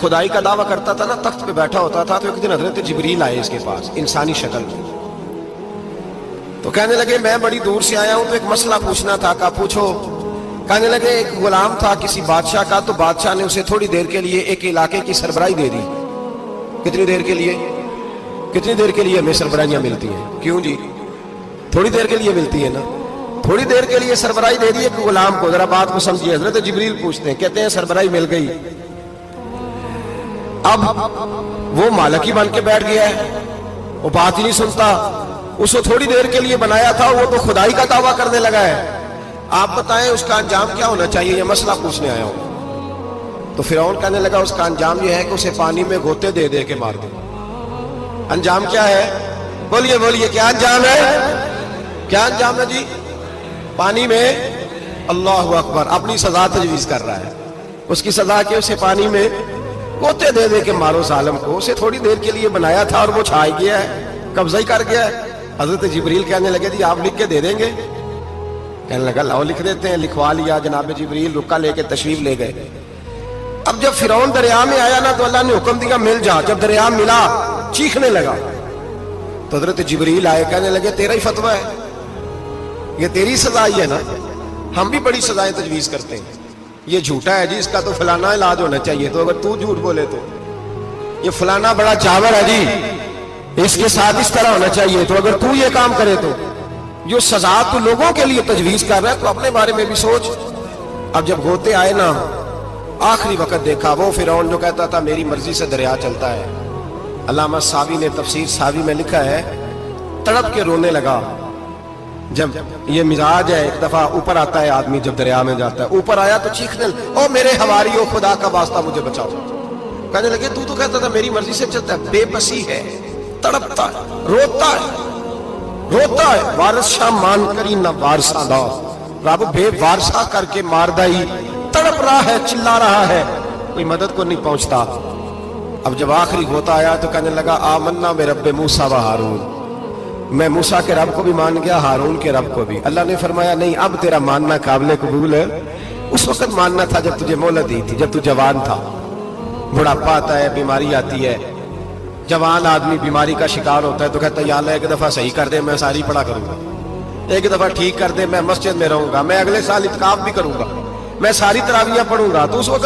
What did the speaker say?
خدائی کا دعویٰ کرتا تھا نا، تخت پہ بیٹھا ہوتا تھا، تو ایک دن حضرت جبریل آئے اس کے پاس انسانی شکل میں، تو کہنے لگے میں بڑی دور سے آیا ہوں تو ایک مسئلہ پوچھنا تھا۔ کہا پوچھو۔ کہنے لگے ایک غلام تھا کسی بادشاہ کا، تو بادشاہ نے اسے تھوڑی دیر کے لیے ایک علاقے کی سربراہی دے دی۔ کتنی دیر کے لیے؟ کتنی دیر کے لیے ہمیں سربراہیاں ملتی ہیں؟ کیوں جی؟ تھوڑی دیر کے لیے ملتی ہے نا، تھوڑی دیر کے لیے سربراہی دے دی ایک غلام کو۔ ذرا بات کو سمجھیے، حضرت جبریل پوچھتے ہیں، کہتے ہیں سربراہی مل گئی، اب وہ مالک ہی بن کے بیٹھ گیا ہے، وہ بات ہی نہیں سنتا، اس کو تھوڑی دیر کے لیے بنایا تھا، وہ تو خدائی کا دعویٰ کرنے لگا ہے، آپ بتائیں اس کا انجام کیا ہونا چاہیے؟ یہ مسئلہ پوچھنے آیا ہوں۔ تو فرعون کہنے لگا اس کا انجام یہ ہے کہ اسے پانی میں غوطے دے دے کے مار دے۔ انجام کیا ہے؟ بولیے بولیے، کیا انجام ہے؟ کیا انجام ہے جی؟ پانی میں، اللہ اکبر، اپنی سزا تجویز کر رہا ہے۔ اس کی سزا کہ اسے پانی میں غوطے دے دے کے مارو ظالم کو، اسے تھوڑی دیر کے لیے بنایا تھا اور وہ چھائی گیا ہے، قبضہ ہی کر گیا ہے۔ حضرت جبریل کہنے لگے جی آپ لکھ کے دے دیں گے؟ کہنے لگا لاؤ لکھ دیتے ہیں۔ لکھوا لیا، جناب جبریل رکا لے کے تشریف لے گئے۔ اب جب فرعون دریا میں آیا نا تو اللہ نے حکم دیا مل جا۔ جب دریا ملا چیخنے لگا تو حضرت جبریل آئے، کہنے لگے تیرا ہی فتویٰ ہے، یہ تیری سزا ہی ہے نا، ہم بھی بڑی سزائیں تجویز کرتے ہیں، یہ جھوٹا ہے جی، اس کا تو فلانا علاج ہونا چاہیے، تو اگر تو جھوٹ بولے تو یہ فلانا بڑا چاور ہے جی، اس کے ساتھ اس طرح ہونا چاہیے، تو اگر تو یہ کام کرے تو جو سزا تو لوگوں کے لیے تجویز کر رہا ہے تو اپنے بارے میں بھی سوچ۔ اب جب غوطے آئے نا، آخری وقت دیکھا وہ فرعون جو کہتا تھا میری مرضی سے دریا چلتا ہے، علامہ ساوی نے تفسیر ساوی میں لکھا ہے تڑپ کے رونے لگا۔ جب یہ مزاج ہے، ایک دفعہ اوپر آتا ہے آدمی جب دریا میں جاتا ہے، اوپر آیا تو چیخنے او میرے حواریو خدا کا واسطہ مجھے بچاؤ۔ کہنے لگے تو کہتا تھا میری مرضی سے چلتا ہے، بے بسی ہے، تڑپتا ہے، روتا ہے، روتا ہے، وارث شاہ مان کری نہ وارثہ دا، رب بے وارثہ کر کے ماردہ ہی تڑپ رہا ہے، چلا رہا ہے، کوئی مدد کو نہیں پہنچتا۔ اب جب آخری غوطہ آیا تو کہنے لگا آمنا میں رب موسیٰ و ہارون، میں موسیٰ کے رب کو بھی مان گیا، ہارون کے رب کو بھی۔ اللہ نے فرمایا نہیں، اب تیرا ماننا قابل قبول ہے، اس وقت ماننا تھا جب تجھے مہلت دی تھی، جب تو جوان تھا۔ بڑھاپا آتا ہے، بیماری آتی ہے، جوان آدمی بیماری کا شکار ہوتا ہے تو کہتا ہے یا اللہ ایک دفعہ صحیح کر دے میں ساری پڑھا کروں گا، ایک دفعہ ٹھیک کر دے میں مسجد میں رہوں گا، میں اگلے سال اعتکاف بھی کروں گا، میں ساری تراویحیں پڑھوں گا۔ تو اس وقت